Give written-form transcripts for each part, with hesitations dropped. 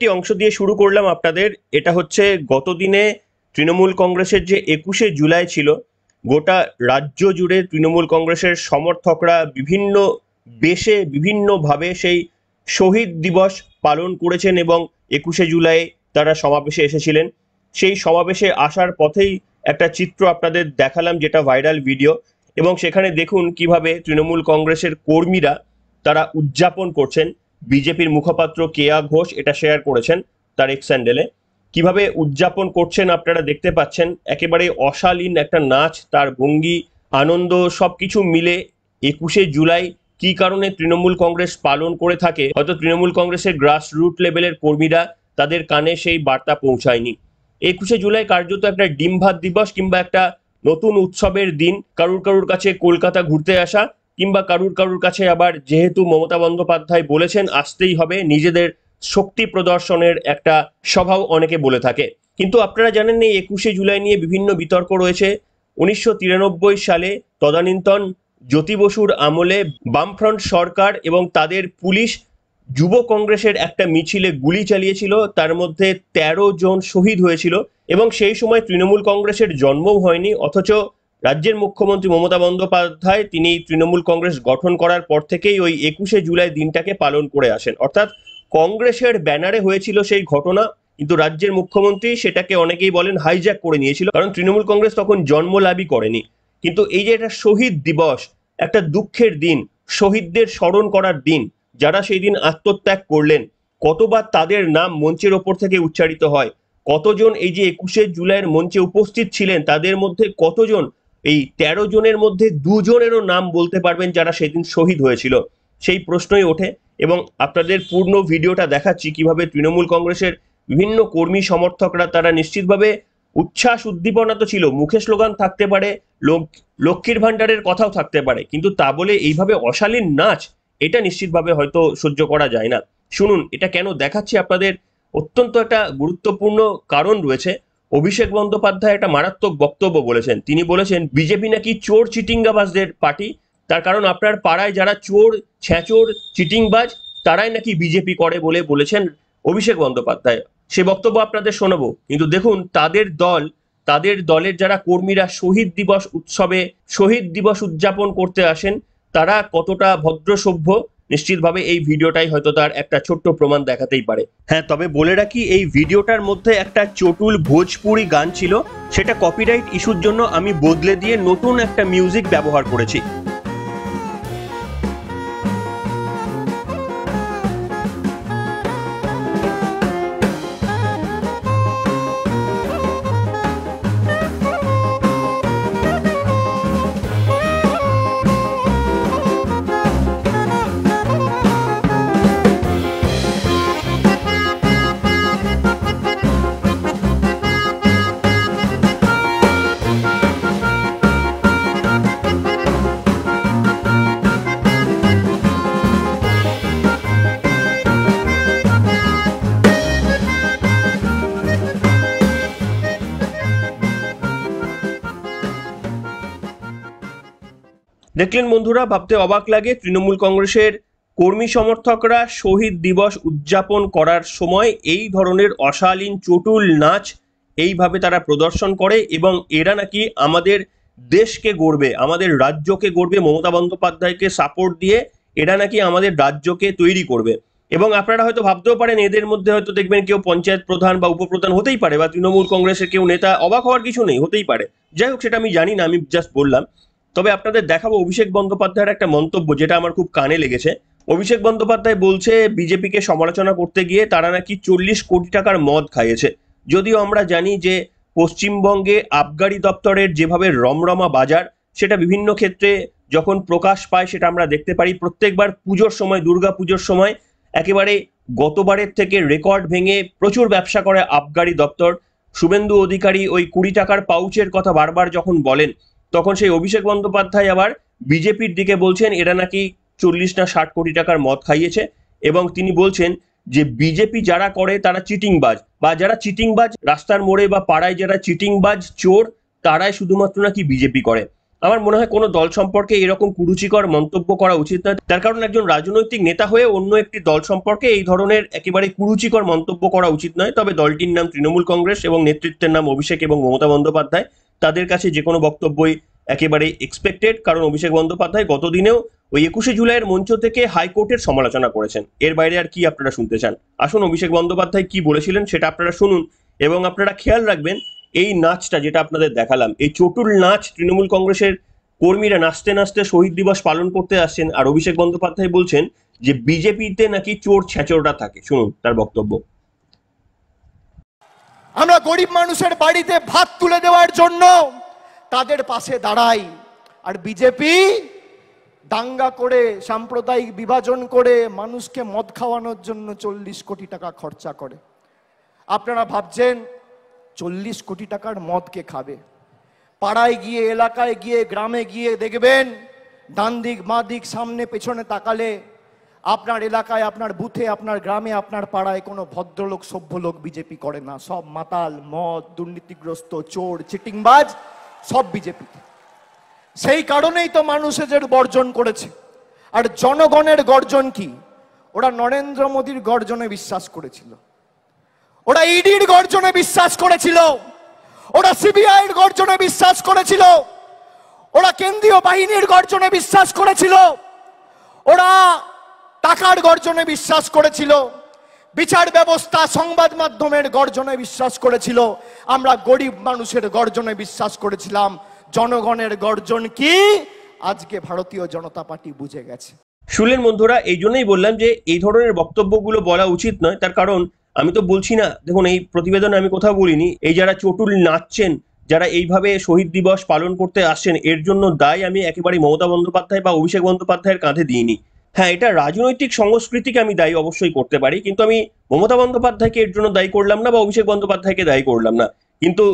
একটি অংশ দিয়ে শুরু করলাম আপনাদের। এটা হচ্ছে গতদিনে তৃণমূল কংগ্রেসের যে 21শে জুলাই ছিল, গোটা রাজ্য জুড়ে তৃণমূল কংগ্রেসের সমর্থকরা বিভিন্ন বেশে বিভিন্নভাবে সেই শহীদ দিবস পালন করেছেন এবং 21শে জুলাই তারা সমাবেশে এসেছিলেন। সেই সমাবেশে আসার পথেই একটা চিত্র আপনাদের দেখালাম, যেটা ভাইরাল ভিডিও, এবং সেখানে দেখুন কিভাবে তৃণমূল কংগ্রেসের কর্মীরা তারা উদযাপন করছেন। বিজেপির মুখপাত্র কেয়া ঘোষ এটা শেয়ার করেছেন তার এক্স হ্যান্ডেলে। কিভাবে উদযাপন করছেন আপনারা দেখতে পাচ্ছেন। একেবারে অশালীন একটা নাচ, তার ভঙ্গি, আনন্দ সবকিছু মিলে 21শে জুলাই কি কারণে তৃণমূল কংগ্রেস পালন করে থাকে, হয়তো তৃণমূল কংগ্রেসের গ্রাসরুট লেভেলের কর্মীরা তাদের কানে সেই বার্তা পৌঁছায়নি। 21শে জুলাই কার্যত একটা ডিম ভাত দিবস কিংবা একটা নতুন উৎসবের দিন। কারুর কারুর কাছে কলকাতা ঘুরতে আসা, কিংবা কারুর কারুর কাছে আবার যেহেতু মমতা বন্দ্যোপাধ্যায় বলেছেন আসতেই হবে, নিজেদের শক্তি প্রদর্শনের একটা স্বভাব অনেকে বলে থাকে। কিন্তু আপনারা জানেন এই 21শে জুলাই নিয়ে বিভিন্ন বিতর্ক রয়েছে। 1993 সালে তদানীন্তন জ্যোতি বসুর আমলে বামফ্রন্ট সরকার এবং তাদের পুলিশ যুব কংগ্রেসের একটা মিছিলে গুলি চালিয়েছিল, তার মধ্যে 13 জন শহীদ হয়েছিল এবং সেই সময় তৃণমূল কংগ্রেসের জন্মও হয়নি। অথচ রাজ্যের মুখ্যমন্ত্রী মমতা বন্দ্যোপাধ্যায় তিনি তৃণমূল কংগ্রেস গঠন করার পর থেকেই ওই 21শে জুলাই দিনটাকে পালন করে আসেন। অর্থাৎ কংগ্রেসের ব্যানারে হয়েছিল সেই ঘটনা, কিন্তু রাজ্যের মুখ্যমন্ত্রী সেটাকে অনেকেই বলেন হাইজ্যাক করে নিয়েছিল, কারণ তৃণমূল কংগ্রেস তখন জন্ম লাভই করেনি। কিন্তু এই যে একটা শহীদ দিবস, একটা দুঃখের দিন, শহীদদের স্মরণ করার দিন, যারা সেই দিন আত্মত্যাগ করলেন, কতবার তাদের নাম মঞ্চের ওপর থেকে উচ্চারিত হয়, কতজন এই যে 21শে জুলাইয়ের মঞ্চে উপস্থিত ছিলেন, তাদের মধ্যে কতজন এই 13 জনের মধ্যে 2 জনেরও নাম বলতে পারবেন যারা সেদিন শহীদ হয়েছিল, সেই প্রশ্নই ওঠে। এবং আপনাদের পূর্ণ ভিডিওটা দেখাচ্ছি কিভাবে তৃণমূল কংগ্রেসের বিভিন্ন কর্মী সমর্থকরা তারা নিশ্চিতভাবে উচ্ছ্বাস উদ্দীপনা তো ছিল, মুখে স্লোগান থাকতে পারে, লক্ষ্মীর ভান্ডারের কথাও থাকতে পারে, কিন্তু তা বলে এইভাবে অশালীন নাচ, এটা নিশ্চিতভাবে হয়তো সহ্য করা যায় না। শুনুন এটা কেন দেখাচ্ছি আপনাদের, অত্যন্ত একটা গুরুত্বপূর্ণ কারণ রয়েছে। অভিষেক বন্দ্যোপাধ্যায় একটা মারাত্মক বক্তব্য বলেছেন। তিনি বলেছেন বিজেপি নাকি চোর চিটিংবাজদের পার্টি, তার কারণ আপনার পাড়ায় যারা চোর, ছ্যাচোর, চিটিংবাজ, তারাই নাকি বিজেপি করে বলে বলেছেন অভিষেক বন্দ্যোপাধ্যায়। সে বক্তব্য আপনাদের শোনাবো, কিন্তু দেখুন তাদের দলের যারা কর্মীরা শহীদ দিবস উৎসবে শহীদ দিবস উদযাপন করতে আসেন, তারা কতটা ভদ্র সভ্য, নিশ্চিতভাবে এই ভিডিওটাই হয়তো তার একটা ছোট্ট প্রমাণ দেখাতেই পারে। হ্যাঁ, তবে বলে রাখি এই ভিডিওটার মধ্যে একটা চটুল ভোজপুরি গান ছিল, সেটা কপিরাইট ইস্যুর জন্য আমি বদলে দিয়ে নতুন একটা মিউজিক ব্যবহার করেছি। দেখলেন বন্ধুরা, ভাবতে অবাক লাগে, তৃণমূল কংগ্রেসের কর্মী সমর্থকরা শহীদ দিবস উদযাপন করার সময় এই ধরনের অশালীন চটুল নাচ এইভাবে তারা প্রদর্শন করে, এবং এরা নাকি আমাদের দেশকে গড়বে, আমাদের রাজ্যকে গড়বে, মমতা বন্দ্যোপাধ্যায়কে সাপোর্ট দিয়ে এরা নাকি আমাদের রাজ্যকে তৈরি করবে। এবং আপনারা হয়তো ভাবতেও পারেন এদের মধ্যে হয়তো দেখবেন কেউ পঞ্চায়েত প্রধান বা উপপ্রধান হতেই পারে, বা তৃণমূল কংগ্রেসের কেউ নেতা, অবাক হওয়ার কিছু নেই, হতেই পারে। যাই হোক, সেটা আমি জানি না, আমি জাস্ট বললাম। তবে আপনাদের দেখাবো অভিষেক বন্দ্যোপাধ্যায়ের একটা মন্তব্য, যেটা আমার খুব কানে লেগেছে। অভিষেক বন্দ্যোপাধ্যায় বলছে বিজেপিকে সমালোচনা করতে গিয়ে তারা নাকি 40 কোটি টাকার মদ খাইয়েছে। যদিও আমরা জানি যে পশ্চিমবঙ্গে আবগারি দপ্তরের যেভাবে রমরমা বাজার, সেটা বিভিন্ন ক্ষেত্রে যখন প্রকাশ পায় সেটা আমরা দেখতে পারি। প্রত্যেকবার পুজোর সময়, দুর্গা পুজোর সময় একেবারে গতবারের থেকে রেকর্ড ভেঙে প্রচুর ব্যবসা করে আবগারি দপ্তর। শুভেন্দু অধিকারী ওই 20 টাকার পাউচের কথা বারবার যখন বলেন, তখন সেই অভিষেক বন্দ্যোপাধ্যায় আবার বিজেপির দিকে বলছেন এরা নাকি 40 না 60 কোটি টাকার মদ খাইয়েছে, এবং তিনি বলছেন যে বিজেপি যারা করে তারা চিটিংবাজ, বা যারা চিটিংবাজ রাস্তার মোড়ে বা পাড়ায় যারা চিটিংবাজ চোর, তারাই শুধুমাত্র নাকি বিজেপি করে। আমার মনে হয় কোনো দল সম্পর্কে এরকম কুরুচিকর মন্তব্য করা উচিত নয়। তার কারণ একজন রাজনৈতিক নেতা হয়ে অন্য একটি দল সম্পর্কে এই ধরনের একেবারে কুরুচিকর মন্তব্য করা উচিত নয়। তবে দলটির নাম তৃণমূল কংগ্রেস এবং নেতৃত্বের নাম অভিষেক এবং মমতা বন্দ্যোপাধ্যায়, তাদের কাছে যে কোনো বক্তব্যই একেবারে এক্সপেক্টেড। কারণ অভিষেক বন্দ্যোপাধ্যায় গতদিনেও ওই 21শে জুলাইয়ের মঞ্চ থেকে হাইকোর্টের সমালোচনা করেছেন। এর বাইরে আর কি আপনারা শুনতে চান? আসুন অভিষেক বন্দ্যোপাধ্যায় কি বলেছিলেন সেটা আপনারা শুনুন, এবং আপনারা খেয়াল রাখবেন এই নাচটা যেটা আপনাদের দেখালাম, এই চটুল নাচ তৃণমূল কংগ্রেসের কর্মীরা নাচতে নাচতে শহীদ দিবস পালন করতে আসছেন, আর অভিষেক বন্দ্যোপাধ্যায় বলছেন যে বিজেপিতে নাকি চোর ছেচোররা থাকে। শুনুন তার বক্তব্য। আমরা গরিব মানুষের বাড়িতে ভাত তুলে দেওয়ার জন্য তাদের পাশে দাঁড়াই, আর বিজেপি দাঙ্গা করে সাম্প্রদায়িক বিভাজন করে মানুষকে মদ খাওয়ানোর জন্য 40 কোটি টাকা খরচা করে। আপনারা ভাবছেন 40 কোটি টাকার মদ কে খাবে? পাড়ায় গিয়ে, এলাকায় গিয়ে, গ্রামে গিয়ে দেখবেন ডান দিক বাঁ দিক সামনে পেছনে তাকালে আপনার এলাকায়, আপনার বুথে, আপনার গ্রামে, আপনার পাড়ায় কোনো ভদ্রলোক সভ্য লোক বিজেপি করে না। সব মাতাল, মদ, দুর্নীতিগ্রস্ত, চোর, চিটিংবাজ, সব বিজেপি। সেই কারণেই তো মানুষ এদের বর্জন করেছে। আর জনগণের গর্জন কি? ওরা নরেন্দ্র মোদীর গর্জনে বিশ্বাস করেছিল, ওরা ইডির গর্জনে বিশ্বাস করেছিল, ওরা সিবিআই এর গর্জনে বিশ্বাস করেছিল, ওরা কেন্দ্রীয় বাহিনীর গর্জনে বিশ্বাস করেছিল, ওরা টাকার গর্জনে বিশ্বাস করেছিল, বিচার ব্যবস্থা, সংবাদ মাধ্যমের গর্জনে বিশ্বাস করেছিল। আমরা গরিব মানুষের গর্জনে বিশ্বাস করেছিলাম। জনগণের গর্জন কি আজকে ভারতীয় জনতা পার্টি বুঝে গেছে। শুনলেন বন্ধুরা, এই জন্যই বললাম যে এই ধরনের বক্তব্যগুলো বলা উচিত নয়। তার কারণ আমি তো বলছি না, দেখুন এই প্রতিবেদনে আমি কোথাও বলিনি এই যারা চটুল নাচছেন, যারা এইভাবে শহীদ দিবস পালন করতে আসছেন, এর জন্য দায় আমি একেবারে মমতা বন্দ্যোপাধ্যায় বা অভিষেক বন্দ্যোপাধ্যায়ের কাঁধে দিইনি। হ্যাঁ, এটা রাজনৈতিক সংস্কৃতিকে আমি দায়ী অবশ্যই করতে পারি, কিন্তু আমি মমতা বন্দ্যোপাধ্যায়কে এর জন্য দায়ী করলাম না বা অভিষেক বন্দ্যোপাধ্যায়কে দায়ী করলাম না। কিন্তু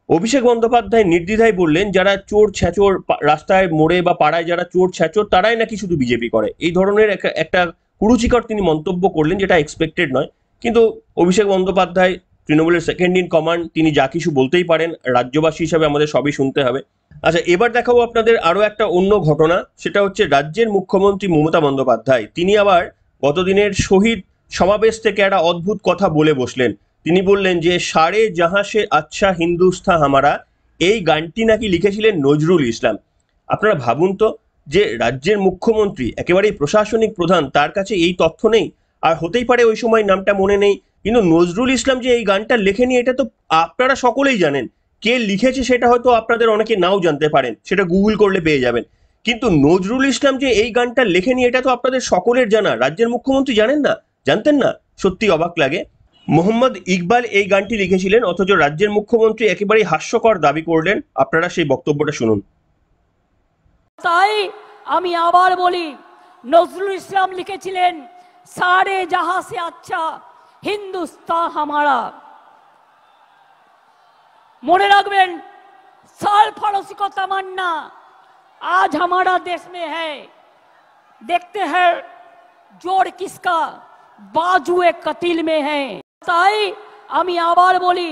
অভিষেক বন্দ্যোপাধ্যায় নির্দ্বিধায় বললেন যারা চোর ছেচোর, রাস্তায় মোড়ে বা পাড়ায় যারা চোর ছেচোর, তারাই নাকি শুধু বিজেপি করে। এই ধরনের একটা কুরুচিকর তিনি মন্তব্য করলেন, যেটা এক্সপেক্টেড নয়। কিন্তু অভিষেক বন্দ্যোপাধ্যায় তৃণমূলের সেকেন্ড ইন কমান্ড, তিনি যা কিছু বলতেই পারেন। রাজ্যবাসী হিসাবে আমাদের সবই শুনতে হবে। আচ্ছা, এবার দেখাবো আপনাদের আরো একটা অন্য ঘটনা। সেটা হচ্ছে রাজ্যের মুখ্যমন্ত্রী মমতা বন্দ্যোপাধ্যায়, তিনি আবার গতদিনের শহীদ সমাবেশ থেকে একটা অদ্ভুত কথা বলে বসলেন। তিনি বললেন যে সারে জাহাঁ সে আচ্ছা হিন্দুস্তান হামারা, এই গানটি নাকি লিখেছিলেন নজরুল ইসলাম। আপনারা ভাবুন তো, যে রাজ্যের মুখ্যমন্ত্রী, একেবারেই প্রশাসনিক প্রধান, তার কাছে এই তথ্য নেই। আর হতেই পারে ওই সময় নামটা মনে নেই, কিন্তু নজরুল ইসলাম যে এই গানটা লেখেনি এটা তো আপনারা সকলেই জানেন। কে লিখেছে সেটা হয়তো আপনাদের অনেকে নাও জানতে পারেন, সেটা গুগল করলে পেয়ে যাবেন। কিন্তু নজরুল ইসলাম যে এই গানটা লেখেনি এটা তো আপনাদের সকলের জানা। রাজ্যের মুখ্যমন্ত্রী জানেন না, জানতেন না? সত্যি অবাক লাগে। মোহাম্মদ ইকবাল এই গানটি লিখেছিলেন, অথচ রাজ্যের মুখ্যমন্ত্রী একেবারেই হাস্যকর দাবি করলেন। আপনারা সেই বক্তব্যটা শুনুন। তাই আমি আবার বলি, নজরুল ইসলাম লিখেছিলেন সারে জাহাঁ সে আচ্ছা হিন্দুস্তান হামারা। মনে রাখবেন, साल फरोसी को तमन्ना आज हमारा देश में है, देखते हैं जोर किसका बाजुए कतिल में है। তাই আমি আবার বলি,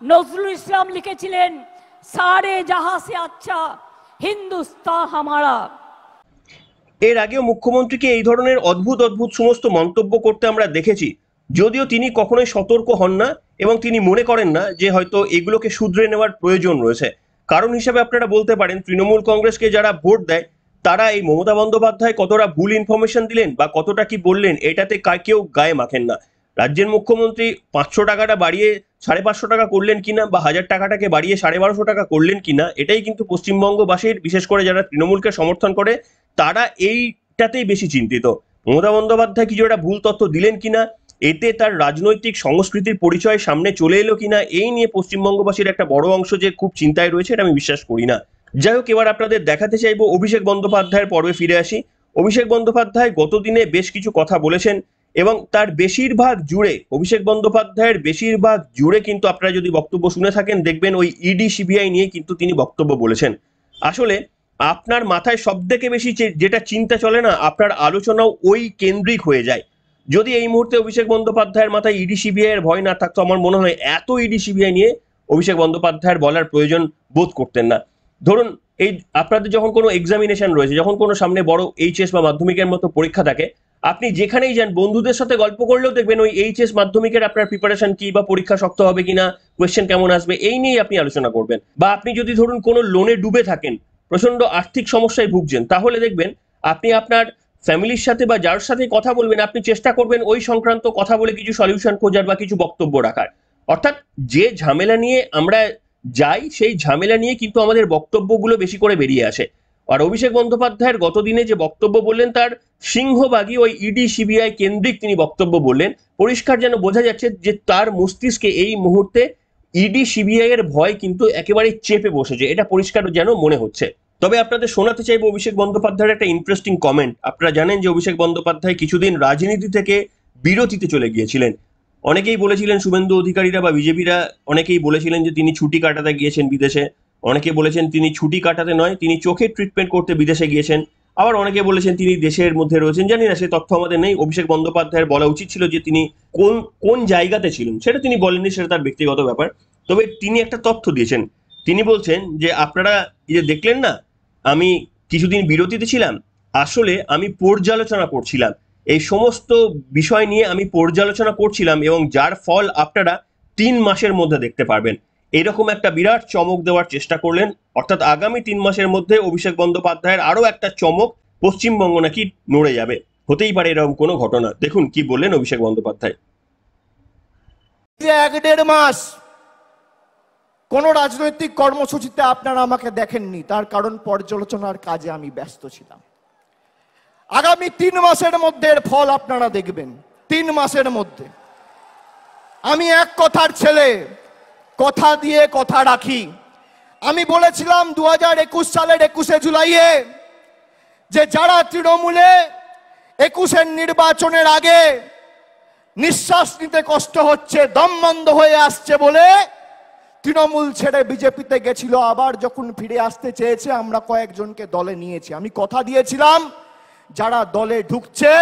নজরুল ইসলাম লিখেছিলেন সারে জাহাঁ সে আচ্ছা হিন্দুস্তান হামারা। এর আগেও মুখ্যমন্ত্রীকে এই ধরনের অদ্ভুত অদ্ভুত সমস্ত মন্তব্য করতে আমরা দেখেছি, যদিও তিনি কখনোই সতর্ক হন না এবং তিনি মনে করেন না যে হয়তো এগুলোকে শুধরে নেওয়ার প্রয়োজন রয়েছে। কারণ হিসেবে আপনারা বলতে পারেন তৃণমূল কংগ্রেসকে যারা ভোট দেয় তারা এই মমতা বন্দ্যোপাধ্যায় কতটা ভুল ইনফরমেশন দিলেন বা কতটা কি বললেন এটাতে কেউ গায়ে মাখেন না। রাজ্যের মুখ্যমন্ত্রী 500 টাকাটা বাড়িয়ে 550 টাকা করলেন কিনা বা 1000 টাকাটাকে বাড়িয়ে 1250 টাকা করলেন কিনা, এটাই কিন্তু পশ্চিমবঙ্গবাসীর, বিশেষ করে যারা তৃণমূলকে সমর্থন করে, তারা এইটাতেই বেশি চিন্তিত। মমতা বন্দ্যোপাধ্যায় কিছু একটা ভুল তথ্য দিলেন কিনা, এতে তার রাজনৈতিক সংস্কৃতির পরিচয় সামনে চলে এলো কিনা, এই নিয়ে পশ্চিমবঙ্গবাসীর একটা বড় অংশ যে খুব চিন্তায় রয়েছে, এটা আমি বিশ্বাস করি না। যাই হোক, এবার আপনাদের দেখাতে চাইবো অভিষেক বন্দ্যোপাধ্যায়ের পর্বে ফিরে আসি। অভিষেক বন্দ্যোপাধ্যায় গতদিনে বেশ কিছু কথা বলেছেন এবং তার বেশিরভাগ জুড়ে, অভিষেক বন্দ্যোপাধ্যায়ের বেশিরভাগ জুড়ে কিন্তু আপনারা যদি বক্তব্য শুনে থাকেন দেখবেন ওই ইডি সিবিআই নিয়ে কিন্তু তিনি বক্তব্য বলেছেন। আসলে আপনার মাথায় সব থেকে বেশি যেটা চিন্তা চলে না, আপনার আলোচনাও ওই কেন্দ্রিক হয়ে যায়। যদি এই মুহূর্তে অভিষেক বন্দ্যোপাধ্যায়ের মাথায় ইডি সিবিআই এর ভয় না থাকতো, আমার মনে হয় এত ইডি সিবিআই নিয়ে অভিষেক বন্দ্যোপাধ্যায়ের বলার প্রয়োজন বোধ করতেন না। ধরুন এই আপনাদের যখন কোনো এক্সামিনেশন রয়েছে, যখন কোনো সামনে বড় এইচএস বা মাধ্যমিকের মতো পরীক্ষা থাকে, আপনি যেখানেই যান বন্ধুদের সাথে গল্প করলেও দেখবেন ওই এইচএস মাধ্যমিকের আপনার প্রিপারেশন কি, বা পরীক্ষা শক্ত হবে কিনা, কোয়েশ্চেন কেমন আসবে, এই নিয়েই আপনি আলোচনা করবেন। বা আপনি যদি ধরুন কোনো লোনে ডুবে থাকেন, প্রচন্ড আর্থিক সমস্যায় ভুগছেন, তাহলে দেখবেন আপনি আপনার ফ্যামিলির সাথে বা যার সাথে কথা বলবেন, আপনি চেষ্টা করবেন ওই সংক্রান্ত কথা বলে কিছু সলিউশন খোঁজার বা কিছু বক্তব্য রাখার। অর্থাৎ যে ঝামেলা নিয়ে আমরা যাই, সেই ঝামেলা নিয়ে কিন্তু আমাদের বক্তব্যগুলো বেশি করে বেরিয়ে আসে। আর অভিষেক বন্দ্যোপাধ্যায়ের গতদিনে যে বক্তব্য বললেন, তার সিংহভাগই ওই ইডি সিবিআই কেন্দ্রিক তিনি বক্তব্য বললেন। পরিষ্কার যেন বোঝা যাচ্ছে যে তার মস্তিষ্কে এই মুহূর্তে ইডি সিবিআই এর ভয় কিন্তু একেবারে চেপে বসেছে, এটা পরিষ্কার যেন মনে হচ্ছে। তবে আপনাদের শোনাতে চাইবো অভিষেক বন্দ্যোপাধ্যায়ের একটা ইন্টারেস্টিং কমেন্ট। আপনারা জানেন যে অভিষেক বন্দ্যোপাধ্যায় কিছুদিন রাজনীতি থেকে বিরতিতে চলে গিয়েছিলেন। অনেকেই বলেছিলেন, শুভেন্দু অধিকারীরা বা বিজেপিরা অনেকেই বলেছিলেন যে তিনি ছুটি কাটাতে গিয়েছেন বিদেশে। অনেকে বলেছেন তিনি ছুটি কাটাতে নয়, তিনি চোখের ট্রিটমেন্ট করতে বিদেশে গিয়েছেন। আবার অনেকে বলেছেন তিনি দেশের মধ্যে রয়েছেন। জানি না, সে তথ্য আমাদের নেই। অভিষেক বন্দ্যোপাধ্যায়ের বলা উচিত ছিল যে তিনি কোন কোন জায়গাতে ছিলেন, সেটা তিনি বলেননি, সেটা তার ব্যক্তিগত ব্যাপার। তবে তিনি একটা তথ্য দিয়েছেন। তিনি বলছেন যে আপনারা এই যে দেখলেন না, আমি কিছুদিন বিরতিতে ছিলাম, আসলে আমি পর্যালোচনা করছিলাম, এই সমস্ত বিষয় নিয়ে আমি পর্যালোচনা করছিলাম, এবং যার ফল আপনারা 3 মাসের মধ্যে দেখতে পারবেন। এরকম একটা বিরাট চমক দেওয়ার চেষ্টা করলেন। অর্থাৎ আগামী 3 মাসের মধ্যে অভিষেক বন্দ্যোপাধ্যায়ের আরো একটা চমক, পশ্চিমবঙ্গ নাকি নড়ে যাবে। হতেই পারে এরকম কোনো ঘটনা। দেখুন কি বললেন অভিষেক বন্দ্যোপাধ্যায়। 1-1.5 মাস কোন রাজনৈতিক কর্মসূচিতে আপনারা আমাকে দেখেননি, তার কারণ পর্যালোচনার কাজে আমি ব্যস্ত ছিলাম। আগামী 3 মাসের মধ্যে এর ফল আপনারা দেখবেন। 3 মাসের মধ্যে। আমি এক কথার ছেলে, কথা দিয়ে কথা রাখি। আমি বলেছিলাম 2021 সালের 21শে জুলাইয়ে যে যারা তৃণমূলে 21-এর নির্বাচনের আগে নিঃশ্বাস নিতে কষ্ট হচ্ছে, দম বন্ধ হয়ে আসছে বলে তৃণমূল ছেড়ে বিজেপিতে গেছিল, আবার যখন ফিরে আসতে চেয়েছে আমরা কয়েকজনকে দলে নিয়েছি। আমি কথা দিয়েছিলাম যারা দলে ঢুকছে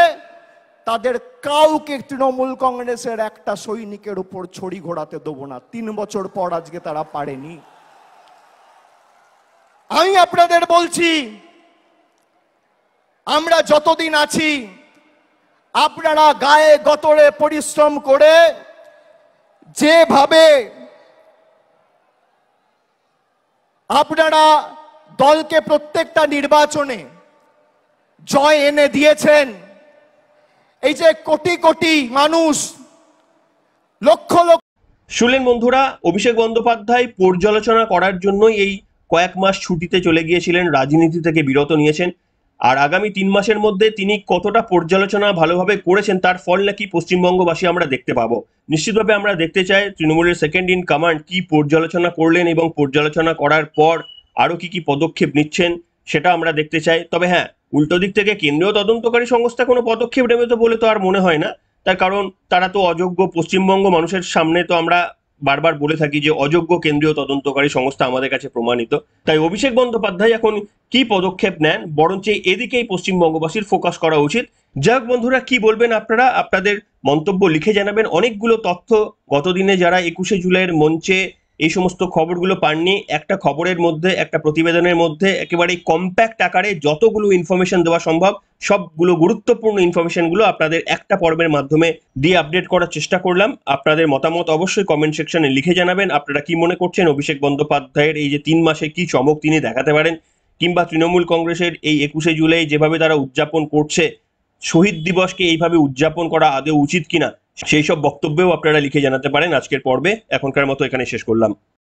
তাদের কাউকে তৃণমূল কংগ্রেসের একটা সৈনিকের উপর ছড়ি ঘোরাতে দেবো না। 3 বছর পর আজকে তারা পারেনি। আমি আপনাদের বলছি, আমরা যতদিন আছি আপনারা গায়ে গতরে পরিশ্রম করে যেভাবে আপনারা দলকে প্রত্যেকটা নির্বাচনে জয় এনে দিয়েছেন, এই যে কোটি কোটি মানুষ, লক্ষ লক্ষ। শুনলেন বন্ধুরা, অভিষেক বন্দ্যোপাধ্যায় পর্যালোচনা করার জন্যই এই কয়েক মাস ছুটিতে চলে গিয়েছিলেন, রাজনীতি থেকে বিরত নিয়েছেন। আর আগামী 3 মাসের মধ্যে তিনি কতটা পর্যালোচনা ভালোভাবে করেছেন তার ফল নাকি পশ্চিমবঙ্গবাসী আমরা দেখতে পাবো। নিশ্চিতভাবে আমরা দেখতে চাই তৃণমূলের সেকেন্ড ইন কমান্ড কি পর্যালোচনা করলেন, এবং পর্যালোচনা করার পর আরো কি কি পদক্ষেপ নিচ্ছেন সেটা আমরা দেখতে চাই। তবে হ্যাঁ, উল্টো দিক থেকে কেন্দ্রীয় তদন্তকারী সংস্থা কোনো পদক্ষেপ নেবে তো বলে তো আর মনে হয় না। তার কারণ তারা তো অযোগ্য। পশ্চিমবঙ্গ মানুষের সামনে তো আমরা বারবার বলে থাকি যে অযোগ্য কেন্দ্রীয় তদন্তকারী সংস্থা আমাদের কাছে প্রমাণিত। তাই অভিষেক বন্দ্যোপাধ্যায় এখন কি পদক্ষেপ নেন, বরঞ্চ এদিকেই পশ্চিমবঙ্গবাসীর ফোকাস করা উচিত। যাক বন্ধুরা, কি বলবেন আপনারা? আপনাদের মন্তব্য লিখে জানাবেন। অনেকগুলো তথ্য গতদিনে যারা 21শে জুলাইয়ের মঞ্চে এই সমস্ত খবরগুলো পাননি, একটা খবরের মধ্যে, একটা প্রতিবেদনের মধ্যে একেবারে কম্প্যাক্ট আকারে যতগুলো ইনফরমেশন দেওয়া সম্ভব সবগুলো গুরুত্বপূর্ণ ইনফরমেশনগুলো আপনাদের একটা পর্বের মাধ্যমে দিয়ে আপডেট করার চেষ্টা করলাম। আপনাদের মতামত অবশ্যই কমেন্ট সেকশনে লিখে জানাবেন। আপনারা কি মনে করছেন অভিষেক বন্দ্যোপাধ্যায়ের এই যে 3 মাসে কি চমক তিনি দেখাতে পারেন, কিংবা তৃণমূল কংগ্রেসের এই 21শে জুলাই যেভাবে তারা উদযাপন করছে, শহীদ দিবসকে এইভাবে উদযাপন করা আদৌ উচিত কিনা, সেই সব বক্তব্যও আপনারা লিখে জানাতে পারেন আজকের পর্বে। এখনকার মতো এখানে শেষ করলাম।